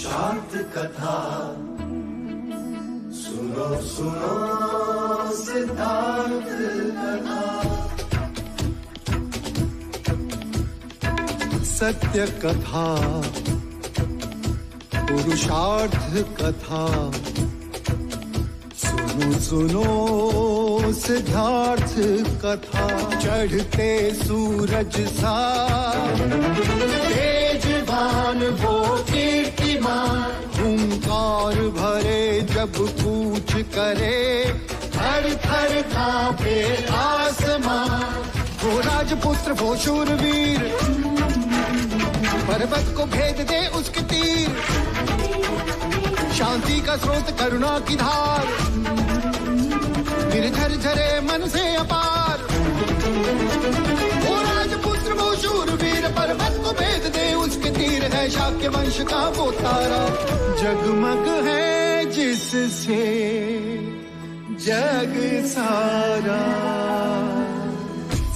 पुरुषार्थ कथा सुनो सुनो सिद्धार्थ कथा। सत्य कथा पुरुषार्थ कथा सुनो सुनो सिद्धार्थ कथा। चढ़ते सूरज सा तेजवान वो कीर्तिमान, हुंकार भरे जब कूच करे, थर थर कांपे आसमान। वो राजपुत्र वो शूरवीर, पर्वत को भेद दे उसके तीर, शांति का स्रोत करुणा की धार, निर्झर झरे मन से अपार। वो राजपुत्र वो शूरवीर, पर्वत को भेद दे उसके तीर, है शाक्य वंश का वो तारा, जगमग है जिससे जग सारा।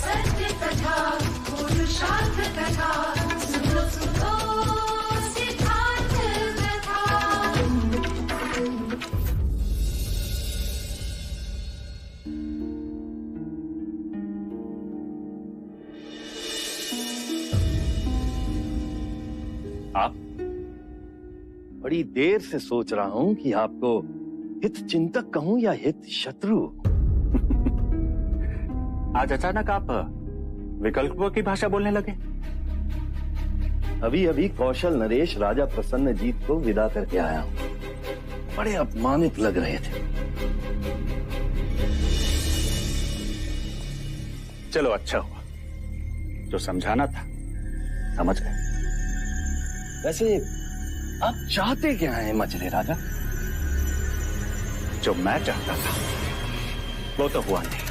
सत्य कथा पुरुषार्थ कथा सुनो सुनो सिद्धार्थ कथा। आप? बड़ी देर से सोच रहा हूं कि आपको हित चिंतक कहूं या हित शत्रु। आज अचानक आप विकल्पों की भाषा बोलने लगे। अभी अभी कौशल नरेश राजा प्रसन्नजीत को विदा करके आया हूं। बड़े अपमानित लग रहे थे। चलो अच्छा हुआ, जो समझाना था समझ गए। वैसे आप चाहते क्या हैं मजरे राजा? जो मैं चाहता था वो तो हुआ नहीं,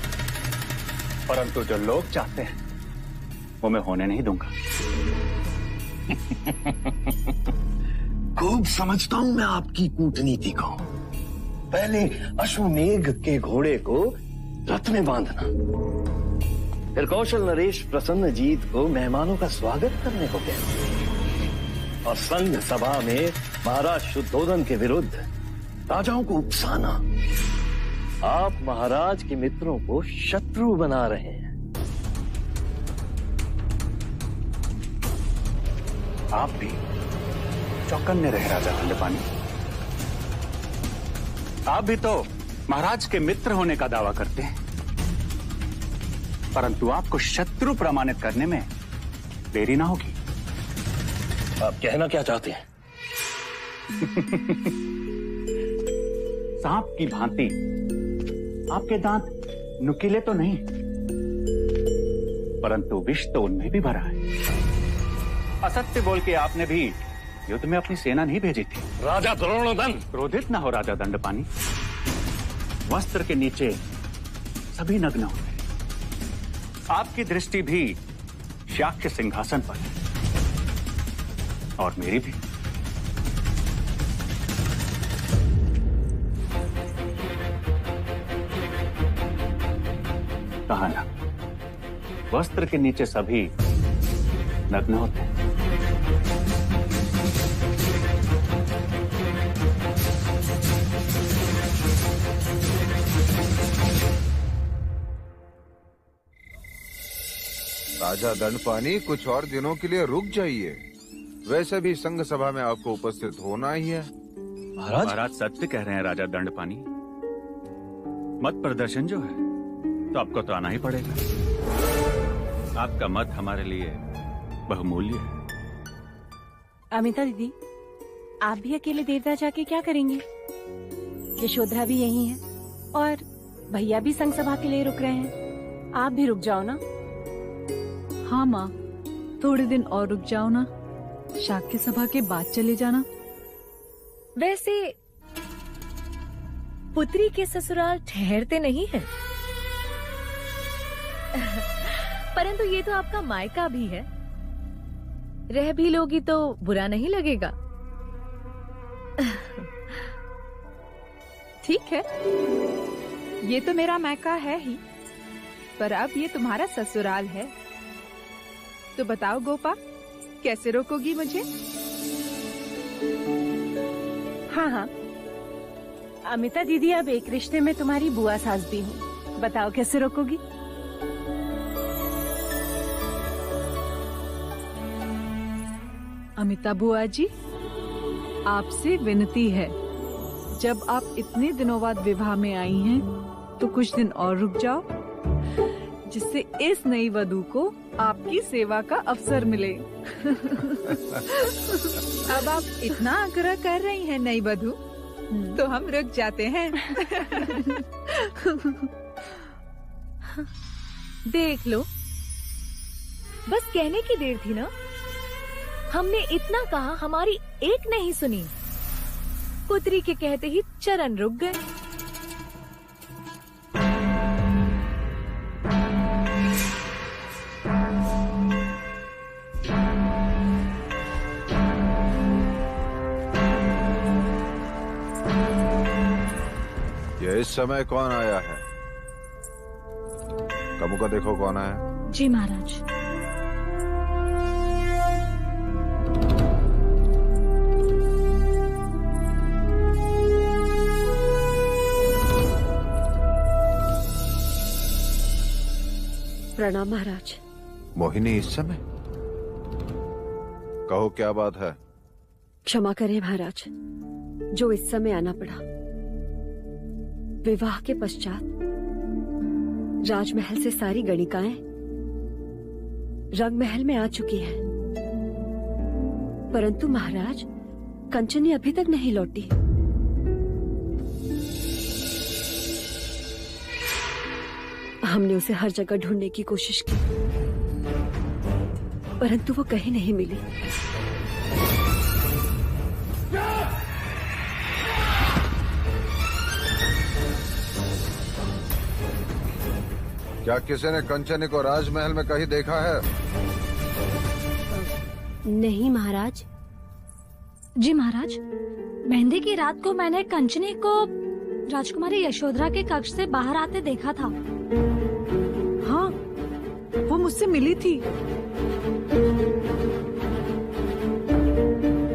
परंतु जो लोग चाहते हैं वो मैं होने नहीं दूंगा। खूब समझता हूं मैं आपकी कूटनीति को। पहले अश्वमेघ के घोड़े को रथ में बांधना, फिर कौशल नरेश प्रसन्नजीत को मेहमानों का स्वागत करने को कहना, और संघ सभा में महाराज शुद्धोधन के विरुद्ध राजाओं को उकसाना। आप महाराज के मित्रों को शत्रु बना रहे हैं। आप भी चौकन्ने रहे राजा दंडपानी। आप भी तो महाराज के मित्र होने का दावा करते हैं, परंतु आपको शत्रु प्रमाणित करने में देरी ना होगी। आप कहना क्या चाहते हैं? सांप की भांति आपके दांत नुकीले तो नहीं, परंतु विष तो उनमें भी भरा है। असत्य बोल के आपने भी युद्ध में अपनी सेना नहीं भेजी थी। राजा द्रोणोदन! क्रोधित न हो राजा दंडपानी। वस्त्र के नीचे सभी नग्न होते हैं। आपकी दृष्टि भी शाक्य सिंहासन पर है, और मेरी भी। कहा ना, वस्त्र के नीचे सभी नग्न होते हैं। राजा दंडपानी, कुछ और दिनों के लिए रुक जाइए। वैसे भी संघ सभा में आपको उपस्थित होना ही है। महाराज सत्य कह रहे हैं राजा दंडपानी। मत प्रदर्शन जो है तो आपको तो आना ही पड़ेगा। आपका मत हमारे लिए बहुमूल्य है। अमिता दीदी, आप भी अकेले देवता जाके क्या करेंगे? यशोधरा भी यही है और भैया भी संघ सभा के लिए रुक रहे हैं। आप भी रुक जाओ ना। हाँ माँ, थोड़े दिन और रुक जाओ ना, शाक्य सभा के बाद चले जाना। वैसे पुत्री के ससुराल ठहरते नहीं है, परंतु ये तो आपका मायका भी है। रह भी लोगी तो बुरा नहीं लगेगा। ठीक है, ये तो मेरा मायका है ही, पर अब ये तुम्हारा ससुराल है। तो बताओ गोपा, कैसे रोकोगी मुझे? हाँ हाँ, अमिता दीदी, अब एक रिश्ते में तुम्हारी बुआ सास भी हूँ। बताओ कैसे रोकोगी? अमिता बुआ जी, आपसे विनती है, जब आप इतने दिनों बाद विवाह में आई हैं, तो कुछ दिन और रुक जाओ, जिससे इस नई वधू को आपकी सेवा का अवसर मिले। अब आप इतना आग्रह कर रही हैं नई वधू, तो हम रुक जाते हैं। देख लो, बस कहने की देर थी ना। हमने इतना कहा, हमारी एक नहीं सुनी। पुत्री के कहते ही चरण रुक गए। ये इस समय कौन आया है? कमू का देखो कौन आया। जी महाराज। प्रणाम महाराज। मोहिनी इस समय? कहो क्या बात है? क्षमा करें महाराज, जो इस समय आना पड़ा। विवाह के पश्चात राजमहल से सारी गणिकाएं रंगमहल में आ चुकी हैं, परंतु महाराज कंचनी अभी तक नहीं लौटी। हमने उसे हर जगह ढूंढने की कोशिश की, परंतु वो कहीं नहीं मिली। क्या किसी ने कंचनी को राजमहल में कहीं देखा है? नहीं महाराज। जी महाराज, मेहंदी की रात को मैंने कंचनी को राजकुमारी यशोधरा के कक्ष से बाहर आते देखा था। हाँ, वो मुझसे मिली थी।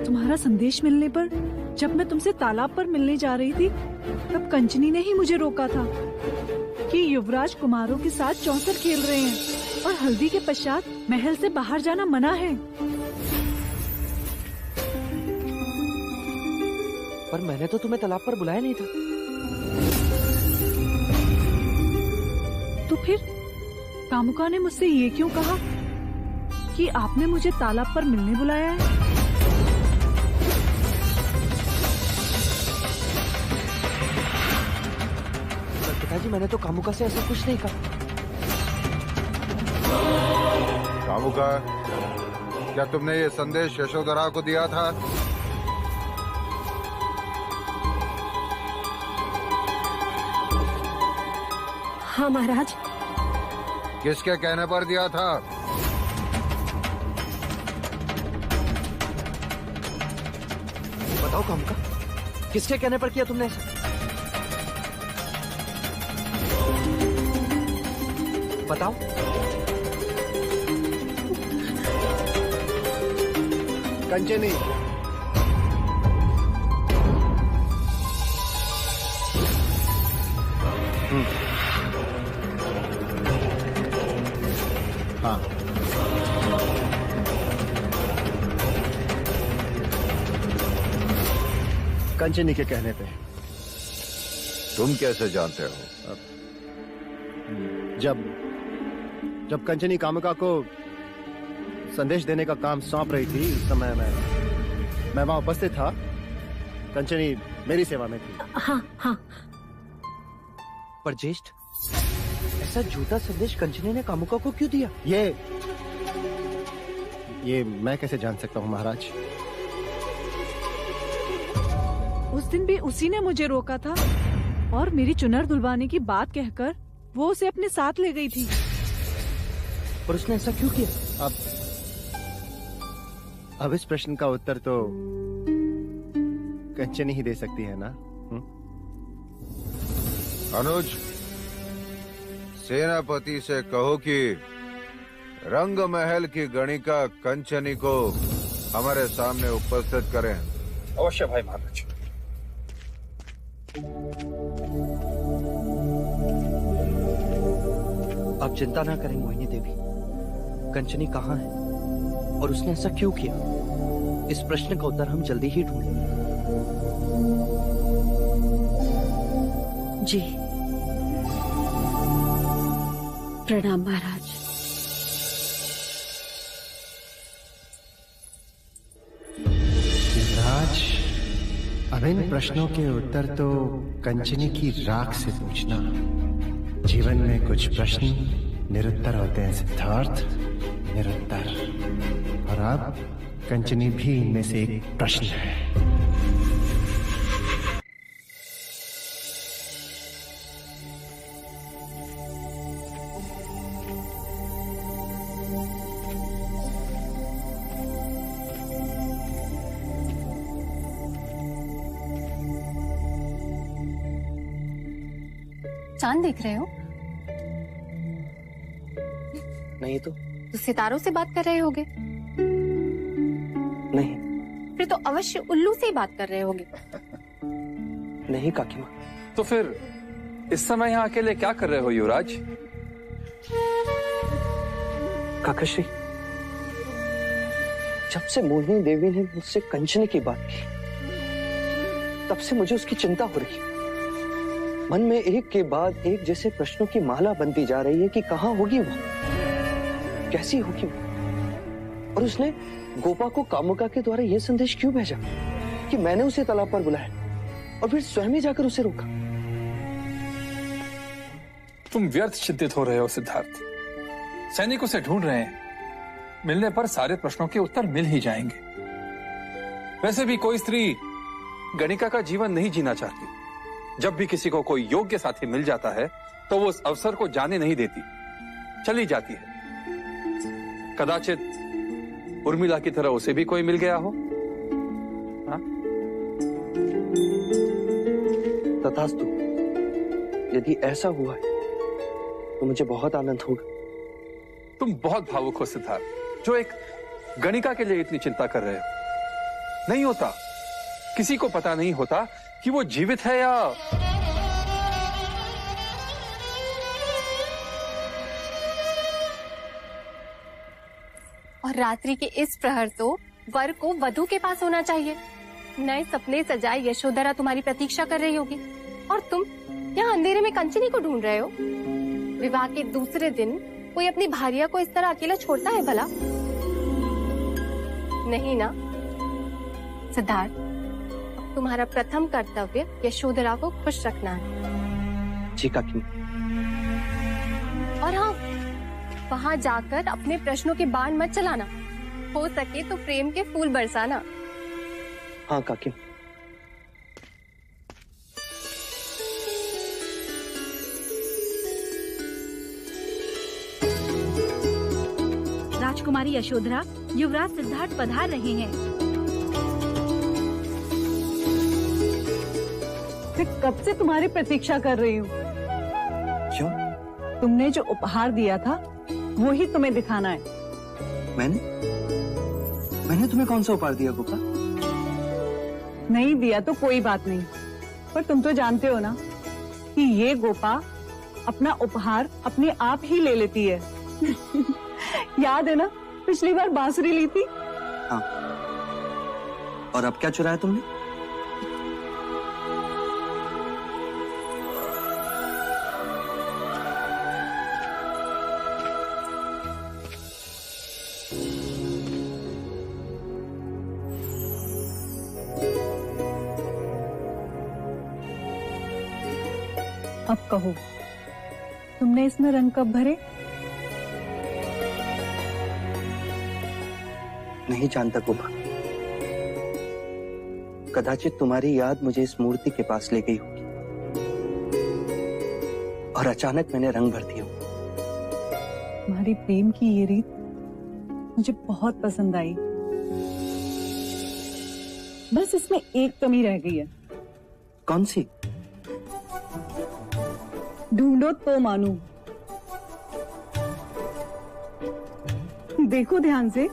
तुम्हारा संदेश मिलने पर जब मैं तुमसे तालाब पर मिलने जा रही थी, तब कंचनी ने ही मुझे रोका था कि युवराज कुमारों के साथ चौसर खेल रहे हैं और हल्दी के पश्चात महल से बाहर जाना मना है। पर मैंने तो तुम्हें तालाब पर बुलाया नहीं था। तो फिर कामुका ने मुझसे ये क्यों कहा कि आपने मुझे तालाब पर मिलने बुलाया है? पिताजी, मैंने तो कामुका से ऐसा कुछ नहीं कहा। कामुका, क्या तुमने ये संदेश यशोधरा को दिया था? हाँ महाराज। किसके कहने पर दिया था? बताओ कामुका, किसके कहने पर किया तुमने ऐसा? बताओ। कंचनी, हाँ, कंचनी के कहने पे। तुम कैसे जानते हो? जब कंचनी कामुका को संदेश देने का काम सौंप रही थी, उस समय मैं वहां उपस्थित था। कंचनी मेरी सेवा में थी। हाँ हाँ। पर ज्येष्ठ, ऐसा झूठा संदेश कंचनी ने कामुका को क्यों दिया? ये मैं कैसे जान सकता हूँ महाराज? उस दिन भी उसी ने मुझे रोका था और मेरी चुनर धुलवाने की बात कहकर वो उसे अपने साथ ले गई थी। पर उसने ऐसा क्यों किया? अब इस प्रश्न का उत्तर तो कंचनी ही दे सकती है ना? अनुज, सेनापति से कहो कि रंग महल की गणिका कंचनी को हमारे सामने उपस्थित करें। अवश्य भाई महाराज। आप चिंता ना करें मोहिनी देवी। कंचनी कहाँ है और उसने ऐसा क्यों किया, इस प्रश्न का उत्तर हम जल्दी ही ढूंढेंगे। जी प्रणाम महाराज। युवराज, अब इन प्रश्नों के उत्तर तो कंचनी की राख से पूछना। जीवन में कुछ प्रश्न निरुत्तर होते हैं सिद्धार्थ, निरुत्तर। और अब कंचनी भी इनमें से एक प्रश्न है। चांद देख रहे हो? नहीं तो सितारों से बात कर रहे होगे? नहीं। फिर तो अवश्य उल्लू से ही बात कर रहे होगे। नहीं काकी माँ। तो फिर इस समय यहाँ अकेले क्या कर रहे हो युवराज? काकाश्री, जब से मोहिनी देवी ने मुझसे कंचनी की बात की, तब से मुझे उसकी चिंता हो रही है। मन में एक के बाद एक जैसे प्रश्नों की माला बनती जा रही है कि कहाँ होगी वो, कैसी होगी वो, और उसने गोपा को कामुका के द्वारा यह संदेश क्यों भेजा कि मैंने उसे तालाब पर बुलाया और फिर स्वयं ही जाकर उसे रोका। तुम व्यर्थ चिंतित हो रहे हो सिद्धार्थ। सैनिक उसे ढूंढ रहे हैं, मिलने पर सारे प्रश्नों के उत्तर मिल ही जाएंगे। वैसे भी कोई स्त्री गणिका का जीवन नहीं जीना चाहती। जब भी किसी को कोई योग्य साथी मिल जाता है तो वो उस अवसर को जाने नहीं देती, चली जाती है। कदाचित उर्मिला की तरह उसे भी कोई मिल गया हो। हाँ? तथास्तु, यदि ऐसा हुआ है तो मुझे बहुत आनंद होगा। तुम बहुत भावुक हो सिद्धार्थ, जो एक गणिका के लिए इतनी चिंता कर रहे हो। नहीं होता, किसी को पता नहीं होता कि वो जीवित है या और रात्रि के इस प्रहर तो वर को वधु के पास होना चाहिए। नए सपने सजाए यशोधरा तुम्हारी प्रतीक्षा कर रही होगी और तुम यहाँ अंधेरे में कंचनी को ढूंढ रहे हो। विवाह के दूसरे दिन कोई अपनी भार्या को इस तरह अकेला छोड़ता है भला? नहीं ना सिद्धार्थ, तुम्हारा प्रथम कर्तव्य यशोधरा को खुश रखना है। जी काकी। और हाँ, वहां जाकर अपने प्रश्नों के बाण मत चलाना, हो सके तो प्रेम के फूल बरसाना। हाँ काकी। राजकुमारी यशोधरा, युवराज सिद्धार्थ पधार रहे हैं। मैं कब से तुम्हारी प्रतीक्षा कर रही हूँ। क्यों? तुमने जो उपहार दिया था वो ही तुम्हें दिखाना है। मैंने तुम्हें कौन सा उपहार दिया गोपा? नहीं दिया तो कोई बात नहीं, पर तुम तो जानते हो ना कि ये गोपा अपना उपहार अपने आप ही ले लेती है। याद है ना पिछली बार बांसुरी ली थी? हाँ। और अब क्या चुराया तुमने? अब कहो, तुमने इसमें रंग कब भरे? नहीं जानता गोपा। कदाचित तुम्हारी याद मुझे इस मूर्ति के पास ले गई होगी और अचानक मैंने रंग भर दिया। तुम्हारी प्रेम की ये रीत मुझे बहुत पसंद आई। बस इसमें एक कमी रह गई है। कौन सी? ढूंढो तो मानू। देखो ध्यान से।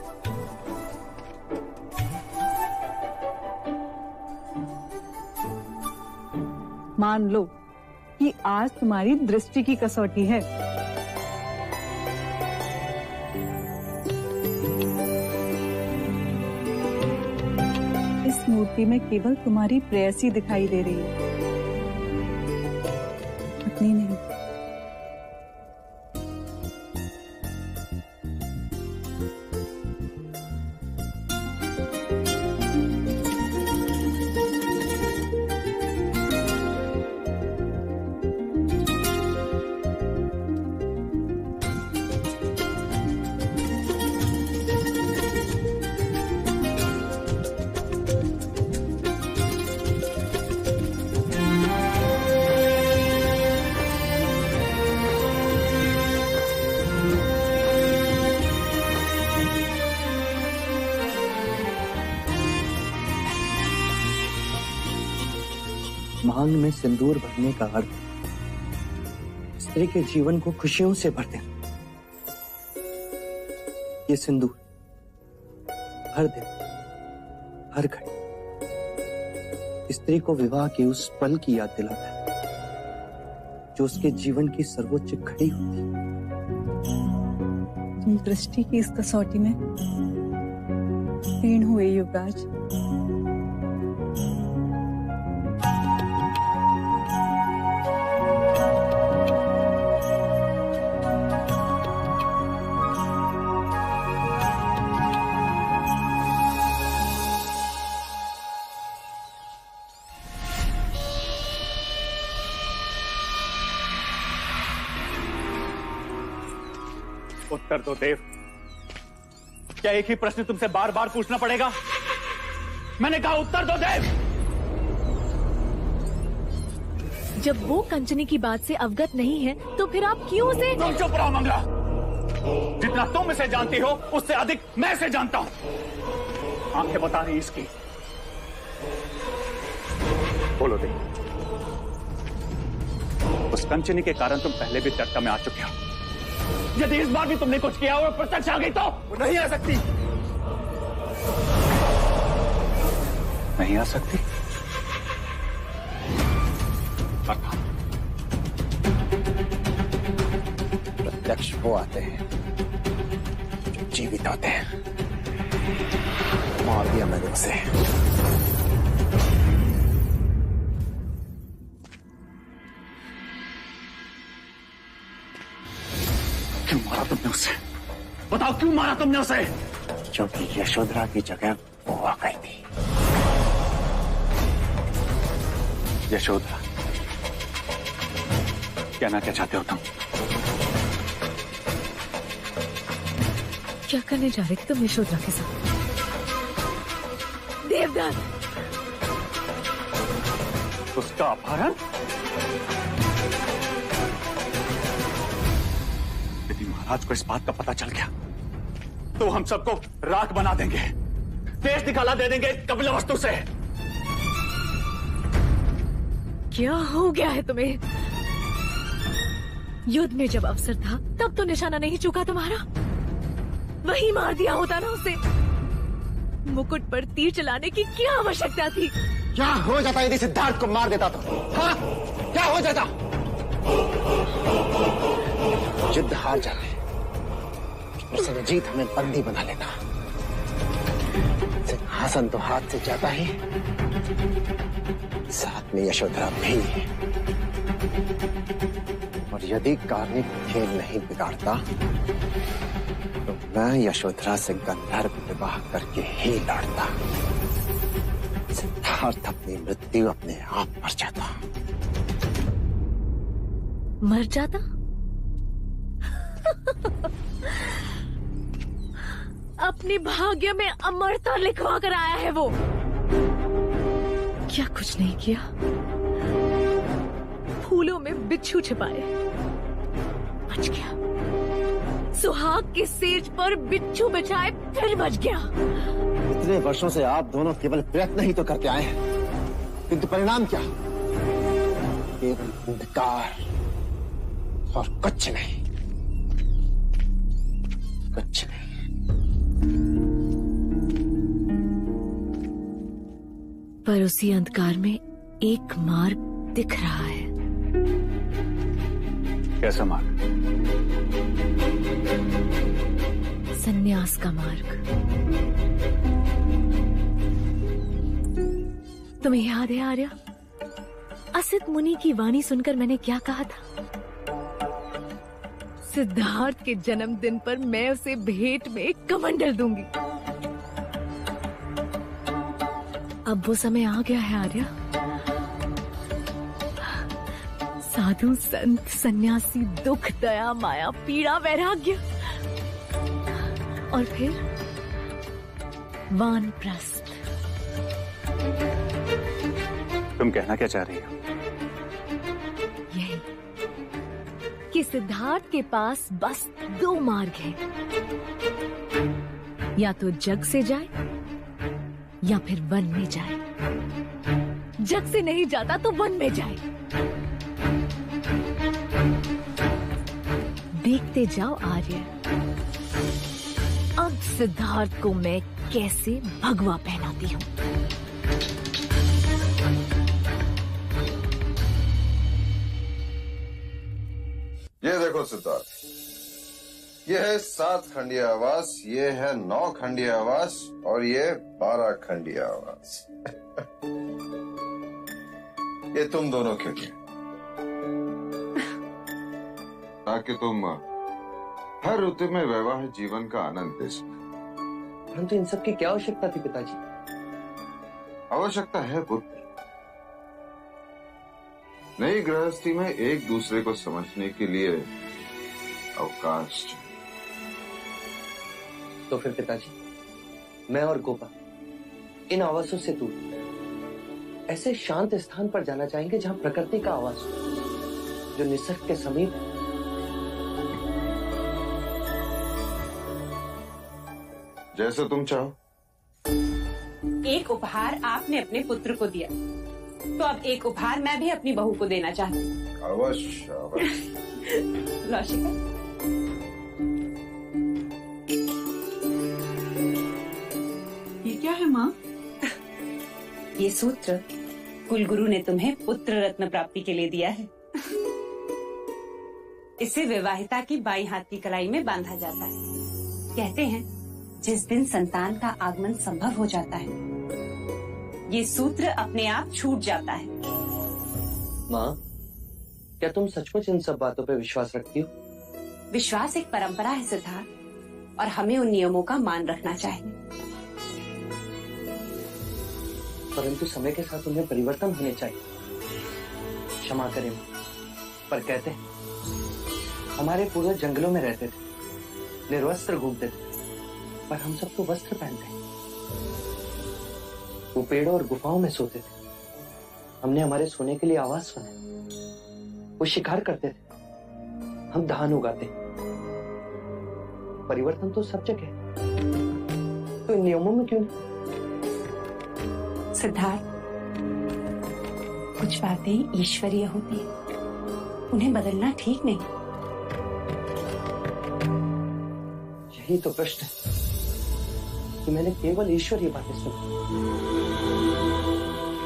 मान लो कि आज तुम्हारी दृष्टि की कसौटी है। इस मूर्ति में केवल तुम्हारी प्रेयसी दिखाई दे रही है, पत्नी नहीं। मांग में सिंदूर भरने का अर्थ स्त्री के जीवन को खुशियों से भर देना। ये सिंदूर हर दिन हर घड़ी स्त्री को विवाह के उस पल की याद दिलाता है जो उसके जीवन की सर्वोच्च घड़ी होती है। तुम दृष्टि की इस कसौटी में तीर्ण हुए युवराज। उत्तर दो देव। क्या एक ही प्रश्न तुमसे बार बार पूछना पड़ेगा? मैंने कहा उत्तर दो देव। जब वो कंचनी की बात से अवगत नहीं है तो फिर आप क्यों उसे? तुम चुप रहो मंगला। जितना तुम इसे जानती हो उससे अधिक मैं इसे जानता हूं। आंखें बता रही इसकी। बोलो देव, उस कंचनी के कारण तुम पहले भी चर्चा में आ चुके हो। यदि इस बार भी तुमने कुछ किया और प्रत्यक्ष आ गई तो वो नहीं आ सकती। नहीं आ सकती? प्रत्यक्ष वो आते हैं जो जीवित होते हैं। मार दिया मैंने उसे। क्यों मारा तुमने उसे? बताओ क्यों मारा तुमने उसे? क्योंकि यशोधरा की जगह वो आ गई थी। यशोधरा, कहना क्या चाहते हो तुम? क्या करने जा रहे थे तुम यशोधरा के साथ? देवदान, उसका अपहरण? यदि महाराज को इस बात का पता चल गया तो हम सबको राख बना देंगे, देश निकाला दे देंगे कपिलवस्तु से। क्या हो गया है तुम्हें? युद्ध में जब अवसर था तब तो निशाना नहीं चुका तुम्हारा। वही मार दिया होता ना उसे। मुकुट पर तीर चलाने की क्या आवश्यकता थी? क्या हो जाता यदि सिद्धार्थ को मार देता तो? हाँ? क्या हो जाता? युद्ध हार जाते, जीत हमें बंदी बना लेना। सिंहासन तो हाथ से जाता ही, साथ में यशोधरा भी। और यदि कार्निक खेल नहीं बिगाड़ता तो मैं यशोधरा से गंधर्व विवाह करके ही लड़ता। सिद्धार्थ अपनी मृत्यु अपने आप मर जाता। मर जाता? अपने भाग्य में अमरता लिखवा कर आया है वो। क्या कुछ नहीं किया? फूलों में बिच्छू छिपाए, बच गया। सुहाग के सेज पर बिच्छू बिछाए, फिर बच गया। इतने वर्षों से आप दोनों केवल प्रयत्न ही तो करते आए हैं, किंतु परिणाम क्या? केवल अंधकार और कुछ नहीं, कुछ नहीं। पर उसी अंधकार में एक मार्ग दिख रहा है। कैसा मार्ग? संन्यास का मार्ग। तुम्हें याद है आर्या, असित मुनि की वाणी सुनकर मैंने क्या कहा था? सिद्धार्थ के जन्मदिन पर मैं उसे भेंट में एक कमंडल दूंगी। अब वो समय आ गया है आर्या। साधु संत सन्यासी, दुख दया माया पीड़ा वैराग्य और फिर वानप्रस्थ। तुम कहना क्या चाह रही हो? यही कि सिद्धार्थ के पास बस 2 मार्ग हैं, या तो जग से जाए या फिर वन में जाए। जग से नहीं जाता तो वन में जाए। देखते जाओ आर्य, अब सिद्धार्थ को मैं कैसे भगवा पहनाती हूँ। ये देखो सिद्धार्थ, ये है 7 खंडीय आवास, ये है 9 खंडीय आवास और ये 12 खंडीय आवास। ये तुम दोनों के लिए, ताकि तुम हर ऋतु में वैवाहिक जीवन का आनंद ले सको। परंतु इन सब की क्या आवश्यकता थी पिताजी? आवश्यकता है पुत्र, नई गृहस्थी में एक दूसरे को समझने के लिए अवकाश चाहिए। तो फिर पिताजी, मैं और गोपा इन आवासों से दूर ऐसे शांत स्थान पर जाना चाहेंगे जहां प्रकृति का आवास हो, जो निसर्ग के समीप। जैसे तुम चाहो। एक उपहार आपने अपने पुत्र को दिया, तो अब एक उपहार मैं भी अपनी बहू को देना चाहती हूँ। अवश्य अवश्य। लौशिका, ये क्या है माँ? ये सूत्र कुलगुरु ने तुम्हें पुत्र रत्न प्राप्ति के लिए दिया है। इसे विवाहिता की बाईं हाथ की कलाई में बांधा जाता है। कहते हैं जिस दिन संतान का आगमन संभव हो जाता है, ये सूत्र अपने आप छूट जाता है। माँ, क्या तुम सचमुच इन सब बातों पर विश्वास रखती हो? विश्वास एक परंपरा है सिद्धार्थ, और हमें उन नियमों का मान रखना चाहिए। परंतु समय के साथ उन्हें परिवर्तन होने चाहिए। क्षमा करें, पर कहते हैं हमारे पूर्वज जंगलों में रहते थे, निर्वस्त्र घूमते थे, पर हम सब तो वस्त्र पहनते हैं। वो पेड़ों और गुफाओं में सोते थे, हमने हमारे सोने के लिए आवास बनाए। वो शिकार करते थे, हम धान उगाते। परिवर्तन तो सब जगह है, तो इन नियमों में क्यों नहीं? सिद्धार्थ, कुछ बातें ईश्वरीय होती हैं, उन्हें बदलना ठीक नहीं। यही तो प्रश्न है कि मैंने केवल ईश्वरीय बातें सुनी।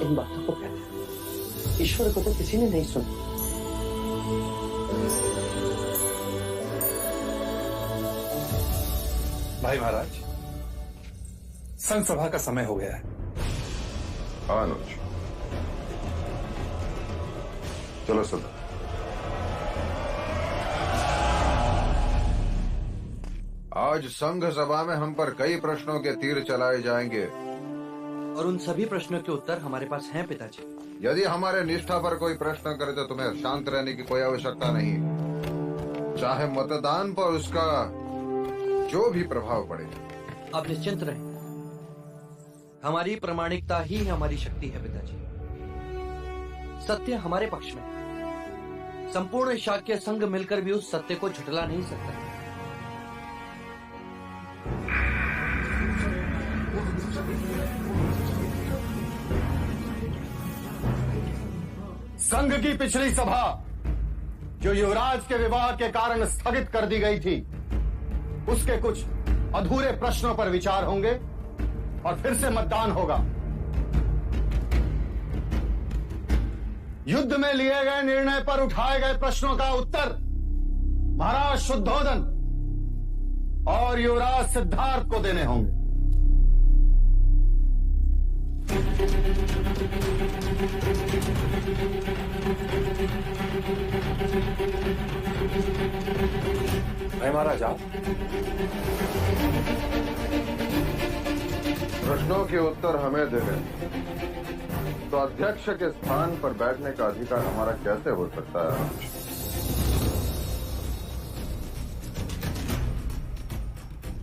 इन बातों को कहते हैं ईश्वर को तो किसी ने नहीं सुना। भाई महाराज, संघ सभा का समय हो गया है। अनुज, चलो सदा। आज संघ सभा में हम पर कई प्रश्नों के तीर चलाए जाएंगे, और उन सभी प्रश्नों के उत्तर हमारे पास हैं पिताजी। यदि हमारे निष्ठा पर कोई प्रश्न करे तो तुम्हें शांत रहने की कोई आवश्यकता नहीं, चाहे मतदान पर उसका जो भी प्रभाव पड़े। आप निश्चिंत रहें, हमारी प्रामाणिकता ही हमारी शक्ति है पिताजी। सत्य हमारे पक्ष में, संपूर्ण शाक्य संघ मिलकर भी उस सत्य को झुठला नहीं सकता। संघ की पिछली सभा जो युवराज के विवाह के कारण स्थगित कर दी गई थी, उसके कुछ अधूरे प्रश्नों पर विचार होंगे और फिर से मतदान होगा। युद्ध में लिए गए निर्णय पर उठाए गए प्रश्नों का उत्तर महाराज शुद्धोदन और युवराज सिद्धार्थ को देने होंगे। महाराज आप। प्रश्नों के उत्तर हमें देने तो अध्यक्ष के स्थान पर बैठने का अधिकार हमारा कैसे हो सकता है?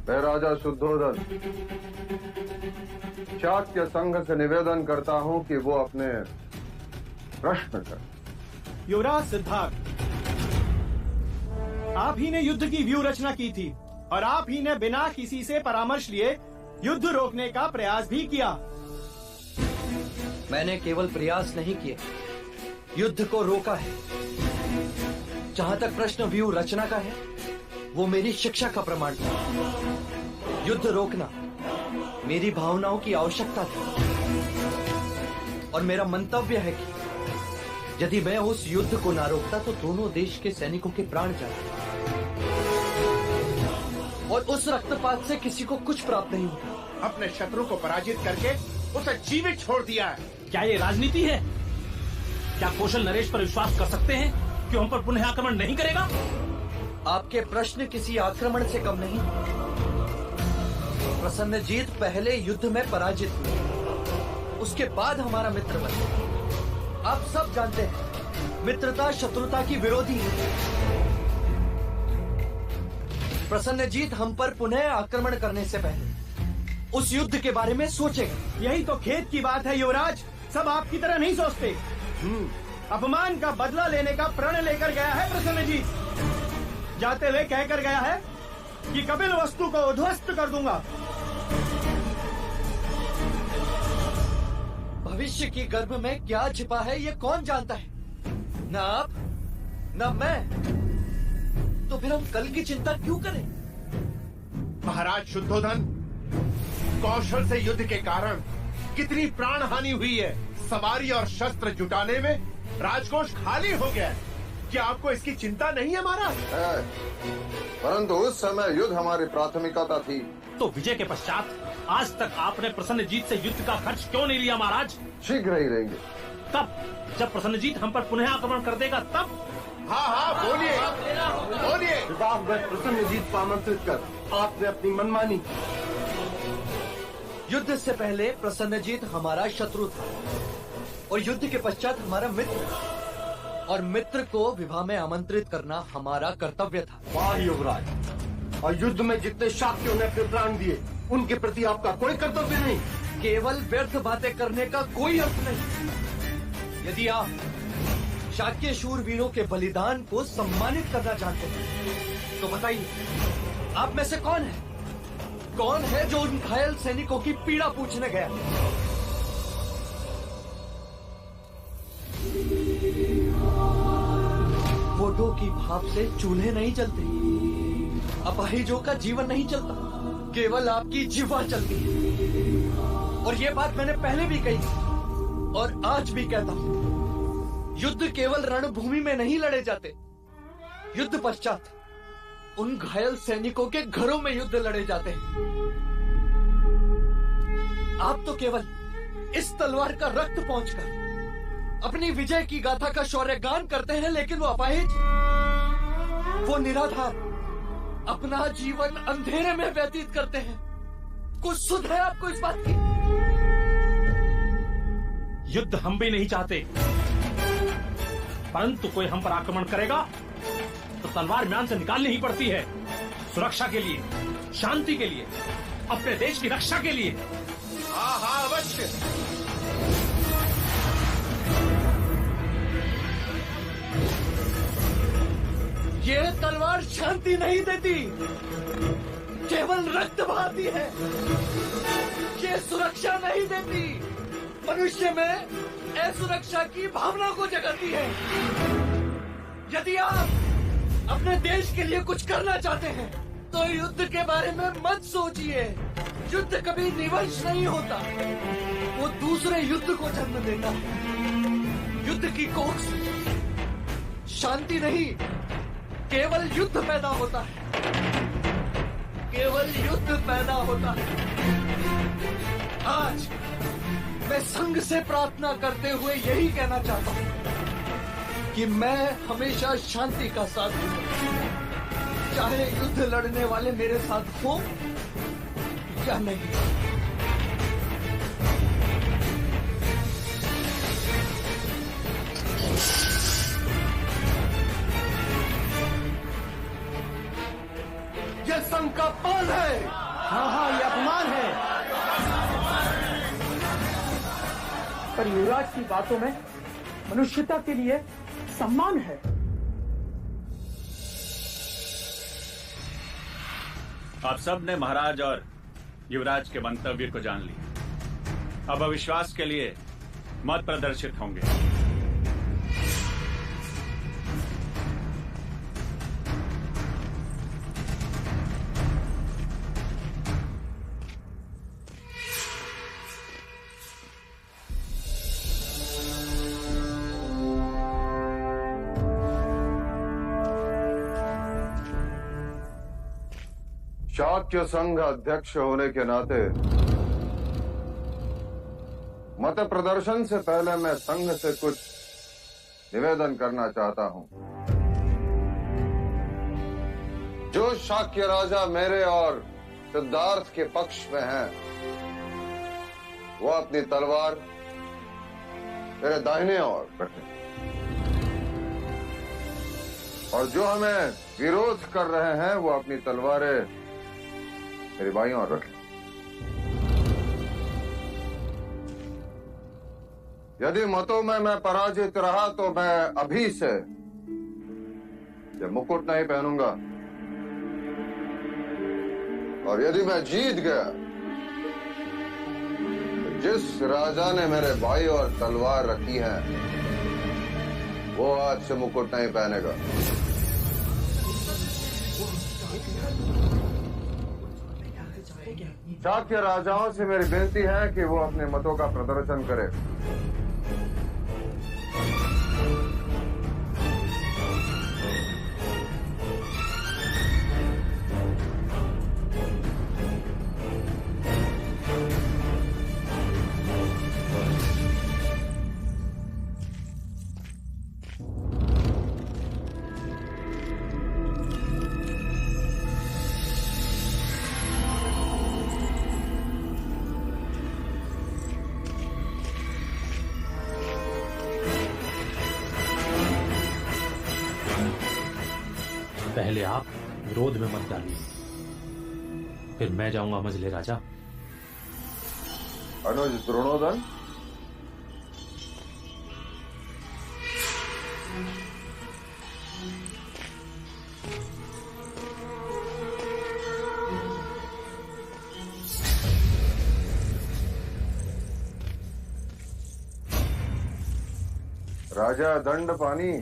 मैं राजा शुद्धोधन शाक्य संघ से निवेदन करता हूं कि वो अपने प्रश्न कर। युवराज सिद्धार्थ, आप ही ने युद्ध की व्यूह रचना की थी और आप ही ने बिना किसी से परामर्श लिए युद्ध रोकने का प्रयास भी किया। मैंने केवल प्रयास नहीं किए, युद्ध को रोका है। जहां तक प्रश्न व्यूह रचना का है, वो मेरी शिक्षा का प्रमाण था। युद्ध रोकना मेरी भावनाओं की आवश्यकता थी और मेरा मंतव्य है कि यदि मैं उस युद्ध को ना रोकता तो दोनों देश के सैनिकों के प्राण जाते और उस रक्तपात से किसी को कुछ प्राप्त नहीं होता। अपने शत्रु को पराजित करके उसे जीवित छोड़ दिया है। क्या ये राजनीति है? क्या कौशल नरेश पर विश्वास कर सकते हैं कि हम पर पुनः आक्रमण नहीं करेगा? आपके प्रश्न किसी आक्रमण से कम नहीं। प्रसन्नजीत पहले युद्ध में पराजित हुए, उसके बाद हमारा मित्र बने। आप सब जानते हैं, मित्रता शत्रुता की विरोधी है। प्रसन्नजीत हम पर पुनः आक्रमण करने से पहले उस युद्ध के बारे में सोचेगा। यही तो खेद की बात है युवराज, सब आपकी तरह नहीं सोचते। अपमान का बदला लेने का प्रण लेकर गया है प्रसन्नजीत। जाते हुए कहकर गया है कि कपिल वस्तु को उध्वस्त कर दूंगा। भविष्य की गर्भ में क्या छिपा है ये कौन जानता है? न आप न मैं। तो फिर हम कल की चिंता क्यों करें? महाराज शुद्धोधन, कौशल से युद्ध के कारण कितनी प्राण हानि हुई है। सवारी और शस्त्र जुटाने में राजकोष खाली हो गया है। क्या आपको इसकी चिंता नहीं है महाराज? परंतु उस समय युद्ध हमारी प्राथमिकता थी। तो विजय के पश्चात आज तक आपने प्रसन्नजीत से युद्ध का खर्च क्यों नहीं लिया महाराज? शीघ्र ही लेंगे। तब जब प्रसन्नजीत हम पर पुनः आक्रमण कर देगा तब? हाँ बोलिए बोलिए। प्रसन्नजीत को आमंत्रित कर आपने अपनी मनमानी। युद्ध से पहले प्रसन्नजीत हमारा शत्रु था और युद्ध के पश्चात हमारा मित्र, और मित्र को विवाह में आमंत्रित करना हमारा कर्तव्य था। वाह युवराज, और युद्ध में जितने शाक्यों ने अपने प्राण दिए उनके प्रति आपका कोई कर्तव्य नहीं। केवल व्यर्थ बातें करने का कोई अर्थ नहीं। यदि आप शाक्य शूरवीरों के बलिदान को सम्मानित करना चाहते हैं तो बताइए, आप में से कौन है जो उन घायल सैनिकों की पीड़ा पूछने गया? फोटो की भाप से चूल्हे नहीं जलते, अपाहिजों का जीवन नहीं चलता, केवल आपकी जिह्वा चलती है। और ये बात मैंने पहले भी कही और आज भी कहता हूँ, युद्ध केवल रणभूमि में नहीं लड़े जाते, युद्ध पश्चात उन घायल सैनिकों के घरों में युद्ध लड़े जाते हैं। आप तो केवल इस तलवार का रक्त पहुंचकर अपनी विजय की गाथा का शौर्यगान करते हैं, लेकिन वो अपाहिज, वो निराधार अपना जीवन अंधेरे में व्यतीत करते हैं। कुछ सुध है आपको इस बात की? युद्ध हम भी नहीं चाहते, परंतु कोई हम पर आक्रमण करेगा तो तलवार म्यान से निकालनी ही पड़ती है। सुरक्षा के लिए, शांति के लिए, अपने देश की रक्षा के लिए। हाँ अवश्य। ये तलवार शांति नहीं देती, केवल रक्त बहाती है। ये सुरक्षा नहीं देती, मनुष्य में असुरक्षा की भावना को जगाती है। यदि आप अपने देश के लिए कुछ करना चाहते हैं तो युद्ध के बारे में मत सोचिए। युद्ध कभी निवंश नहीं होता, वो दूसरे युद्ध को जन्म देता है। युद्ध की कोख से शांति नहीं, केवल युद्ध पैदा होता है, केवल युद्ध पैदा होता है। आज मैं संघ से प्रार्थना करते हुए यही कहना चाहता हूँ कि मैं हमेशा शांति का साथ दूंगा। चाहे युद्ध लड़ने वाले मेरे साथ हो या नहीं। यह संघ का अपमान है। हाँ, ये अपमान है। पर युवराज की बातों में मनुष्यता के लिए सम्मान है। आप सब ने महाराज और युवराज के मंतव्य को जान लिया। अब अविश्वास के लिए मत प्रदर्शित होंगे। शाक्य संघ अध्यक्ष होने के नाते मत प्रदर्शन से पहले मैं संघ से कुछ निवेदन करना चाहता हूं। जो शाक्य राजा मेरे और सिद्धार्थ के पक्ष में हैं, वो अपनी तलवार मेरे दाहिने ओर रखें, और जो हमें विरोध कर रहे हैं वो अपनी तलवारें मेरी बाईं ओर रखें। यदि मतों में मैं पराजित रहा तो मैं अभी से ये मुकुट नहीं पहनूंगा, और यदि मैं जीत गया तो जिस राजा ने मेरे भाई और तलवार रखी है वो आज से मुकुट नहीं पहनेगा। शाक्य राजाओं से मेरी विनती है कि वो अपने मतों का प्रदर्शन करें। पहले आप विरोध में मत डालिए, फिर मैं जाऊंगा मजले राजा। अनुज द्रोणोदन, राजा दंडपानी,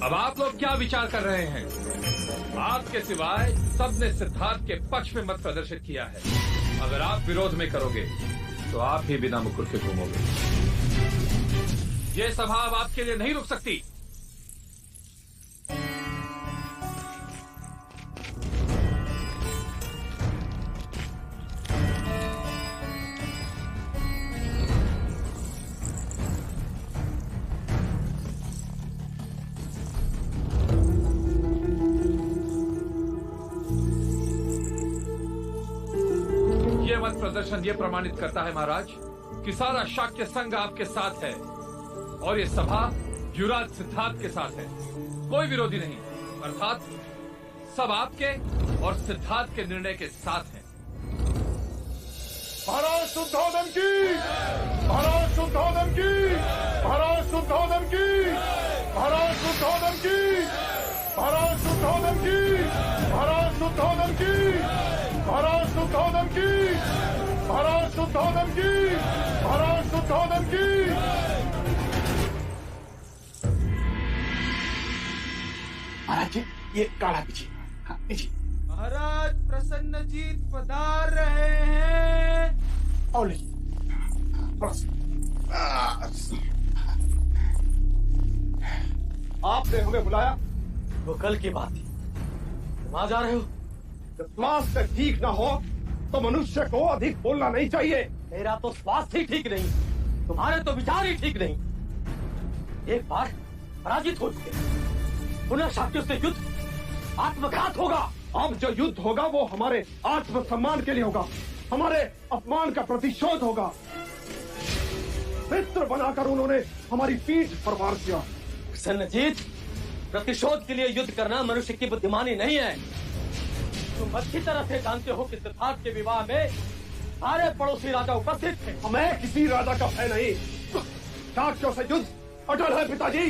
अब आप लोग क्या विचार कर रहे हैं? आपके सिवाय सबने सिद्धार्थ के पक्ष में मत प्रदर्शित किया है। अगर आप विरोध में करोगे तो आप ही बिना मुकुट के घूमोगे। ये सभा अब आपके लिए नहीं रुक सकती। प्रदर्शन ये प्रमाणित करता है महाराज कि सारा शाक्य संघ आपके साथ है और ये सभा युवराज सिद्धार्थ के साथ है। कोई विरोधी नहीं, अर्थात सब आपके और सिद्धार्थ के निर्णय के साथ है। महाराज शुद्धोदन की, महाराज शुद्धोदन की, महाराज शुद्धोदन की, महाराज शुद्धोदन की, महाराज शुद्धोदन की, महाराज शुद्धोदन की, महाराज शुद्धोदन की, महाराज शुद्धोदन की, महाराज शुद्धोदन की। महाराज जी, ये काढ़ा पीछे। हाँ, पीछे। महाराज प्रसन्नजीत पधार रहे हैं। और लीजिए। बस। आपने हमें बुलाया, वो कल की बात थी। तुम आ जा रहे हो। जब स्वास्थ्य ठीक ना हो तो मनुष्य को अधिक बोलना नहीं चाहिए। मेरा तो स्वास्थ्य ही ठीक नहीं, तुम्हारे तो विचार ही ठीक नहीं। एक बार पराजित हो चुके, पुनः शाक्यों से युद्ध आत्मघात होगा। अब जो युद्ध होगा वो हमारे आत्मसम्मान के लिए होगा, हमारे अपमान का प्रतिशोध होगा। मित्र बनाकर उन्होंने हमारी पीठ पर वार किया। सन्नजीत, प्रतिशोध के लिए युद्ध करना मनुष्य की बुद्धिमानी नहीं है। तुम अच्छी तरह से जानते हो कि सिद्धार्थ के विवाह में सारे पड़ोसी राजा उपस्थित थे। हमें किसी राजा का भय नहीं। शाक्यों से युद्ध अटल है पिताजी।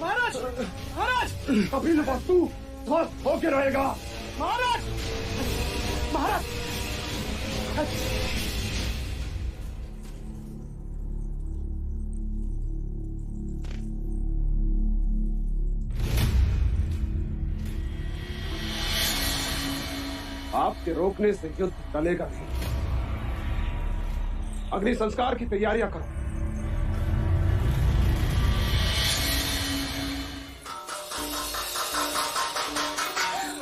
महाराज, महाराज, कपिल वस्तु स्वस्थ होके रहेगा। महाराज, महाराज, आपके रोकने से युद्ध टलेगा नहीं। अग्नि संस्कार की तैयारियां करो।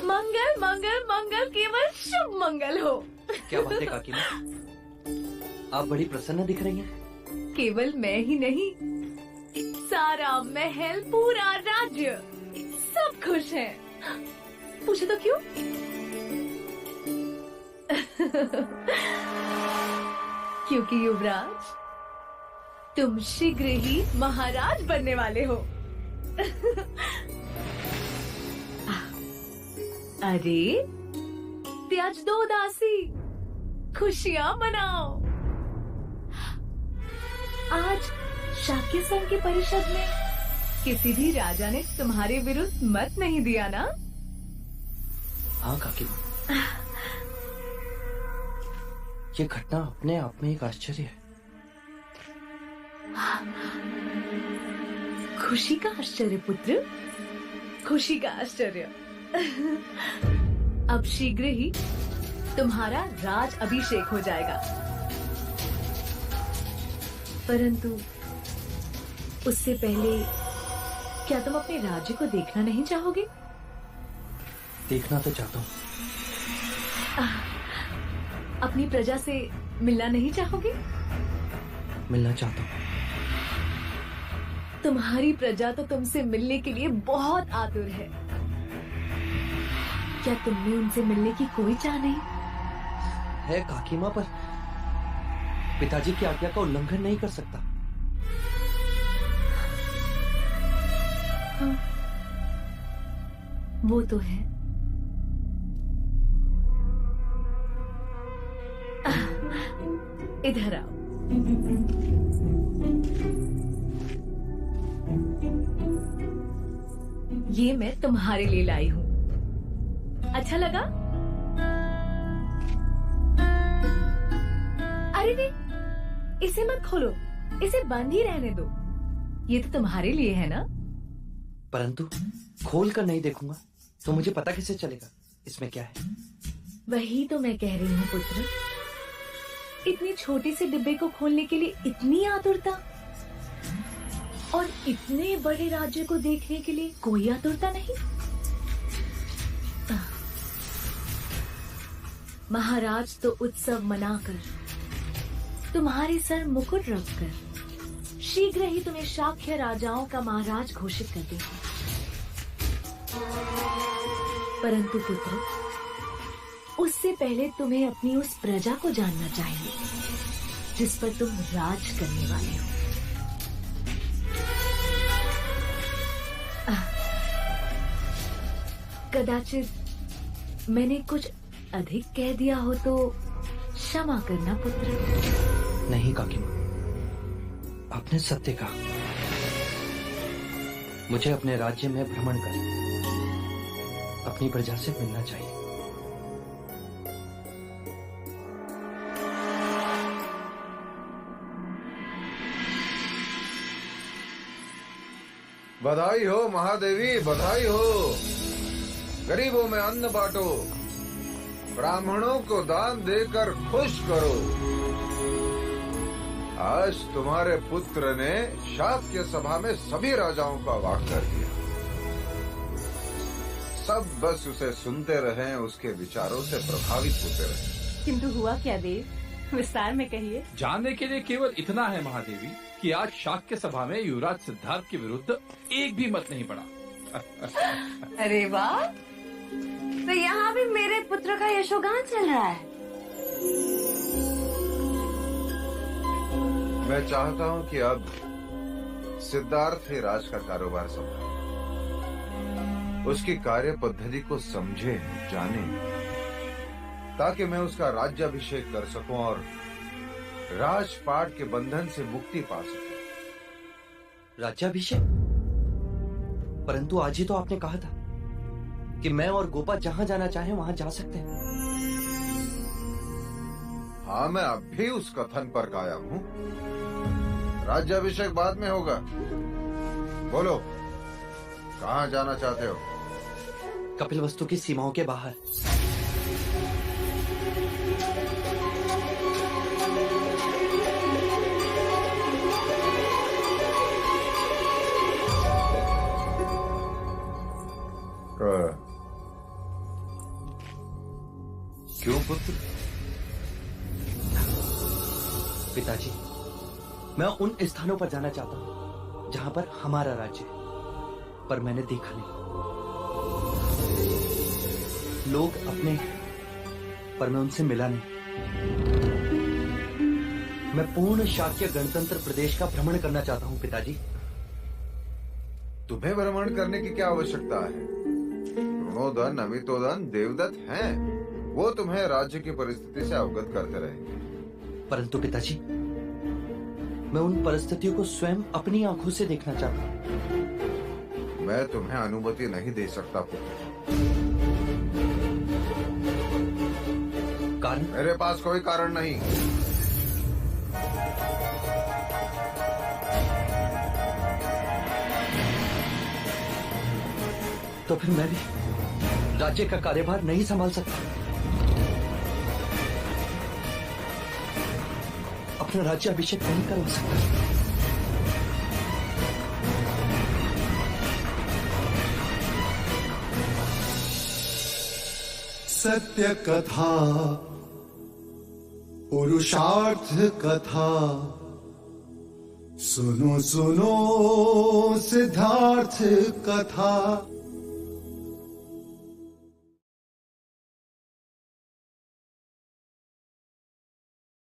मंगल मंगल मंगल, केवल शुभ मंगल हो। क्या बात है काकी माँ, आप बड़ी प्रसन्न दिख रही हैं। केवल मैं ही नहीं, सारा महल, पूरा राज्य, सब खुश हैं। पूछे तो क्यों? क्योंकि युवराज, तुम शीघ्र ही महाराज बनने वाले हो। अरे त्याज दो दासी, खुशियां मनाओ। आज शाक्य संघ के परिषद में किसी भी राजा ने तुम्हारे विरुद्ध मत नहीं दिया ना? हाँ काकी, ये घटना अपने आप में एक आश्चर्य है। खुशी का आश्चर्य पुत्र, खुशी का आश्चर्य। अब शीघ्र ही तुम्हारा राज अभिषेक हो जाएगा, परंतु उससे पहले क्या तुम अपने राज्य को देखना नहीं चाहोगे? देखना तो चाहता हूँ। अपनी प्रजा से मिलना नहीं चाहोगे? मिलना चाहता हूँ। तुम्हारी प्रजा तो तुमसे मिलने के लिए बहुत आतुर है। क्या तुमने उनसे मिलने की कोई चाह नहीं? है काकी माँ, पर पिताजी की आज्ञा का उल्लंघन नहीं कर सकता। हाँ, वो तो है। इधर आओ। ये मैं तुम्हारे लिए लाई हूँ। अच्छा लगा? अरे नहीं, इसे मत खोलो, इसे बंद ही रहने दो। ये तो तुम्हारे लिए है ना? परंतु खोल कर नहीं देखूंगा तो मुझे पता कैसे चलेगा इसमें क्या है? वही तो मैं कह रही हूँ पुत्र। इतनी छोटी सी डिब्बे को खोलने के लिए इतनी आतुरता, और इतने बड़े राज्य को देखने के लिए कोई आतुरता नहीं। महाराज तो उत्सव मनाकर, तुम्हारे सर मुकुट रखकर शीघ्र ही तुम्हें शाक्य राजाओं का महाराज घोषित कर देंगे। परंतु पुत्र, उससे पहले तुम्हें अपनी उस प्रजा को जानना चाहिए जिस पर तुम राज करने वाले हो। कदाचित मैंने कुछ अधिक कह दिया हो तो क्षमा करना पुत्र। नहीं काकी माँ, आपने सत्य कहा। मुझे अपने राज्य में भ्रमण कर अपनी प्रजा से मिलना चाहिए। बधाई हो महादेवी, बधाई हो। गरीबों में अन्न बांटो, ब्राह्मणों को दान देकर खुश करो। आज तुम्हारे पुत्र ने शाक्य सभा में सभी राजाओं का वाक कर दिया। सब बस उसे सुनते रहे, उसके विचारों से प्रभावित होते रहे। किंतु हुआ क्या देव, विस्तार में कहिए। जानने के लिए केवल इतना है महादेवी कि आज शाक्य सभा में युवराज सिद्धार्थ के विरुद्ध एक भी मत नहीं पड़ा। अरे वाह, तो यहाँ भी मेरे पुत्र का यशोगान चल रहा है। मैं चाहता हूँ कि अब सिद्धार्थ ही राज का कारोबार संभाले, उसकी कार्य पद्धति को समझे जाने, ताकि मैं उसका राज्याभिषेक कर सकूं और राजपाट के बंधन से मुक्ति पा सकूं। राज्याभिषेक? परंतु आज ही तो आपने कहा था कि मैं और गोपा जहां जाना चाहें वहां जा सकते हैं। हाँ, मैं अब भी उस कथन पर कायम हूँ। राज्याभिषेक बाद में होगा। बोलो, कहाँ जाना चाहते हो? कपिलवस्तु की सीमाओं के बाहर। क्यों पुत्र? पिताजी, मैं उन स्थानों पर जाना चाहता हूं जहां पर हमारा राज्य है, पर मैंने देखा नहीं। लोग अपने, पर मैं उनसे मिला नहीं। मैं पूर्ण शाक्य गणतंत्र प्रदेश का भ्रमण करना चाहता हूं पिताजी। तुम्हें भ्रमण करने की क्या आवश्यकता है? ऋणोदन, अमितोदन, देवदत्त हैं। वो तुम्हें राज्य की परिस्थिति से अवगत करते रहेंगे। परंतु पिताजी, मैं उन परिस्थितियों को स्वयं अपनी आंखों से देखना चाहता हूं। मैं तुम्हें अनुमति नहीं दे सकता पुत्र। कारण? मेरे पास कोई कारण नहीं। तो फिर मैं भी राज्य का कार्यभार नहीं संभाल सकता। अपना राज्याभिषेक नहीं करवा सकता। सत्य कथा, पुरुषार्थ कथा, सुनो सुनो सिद्धार्थ कथा।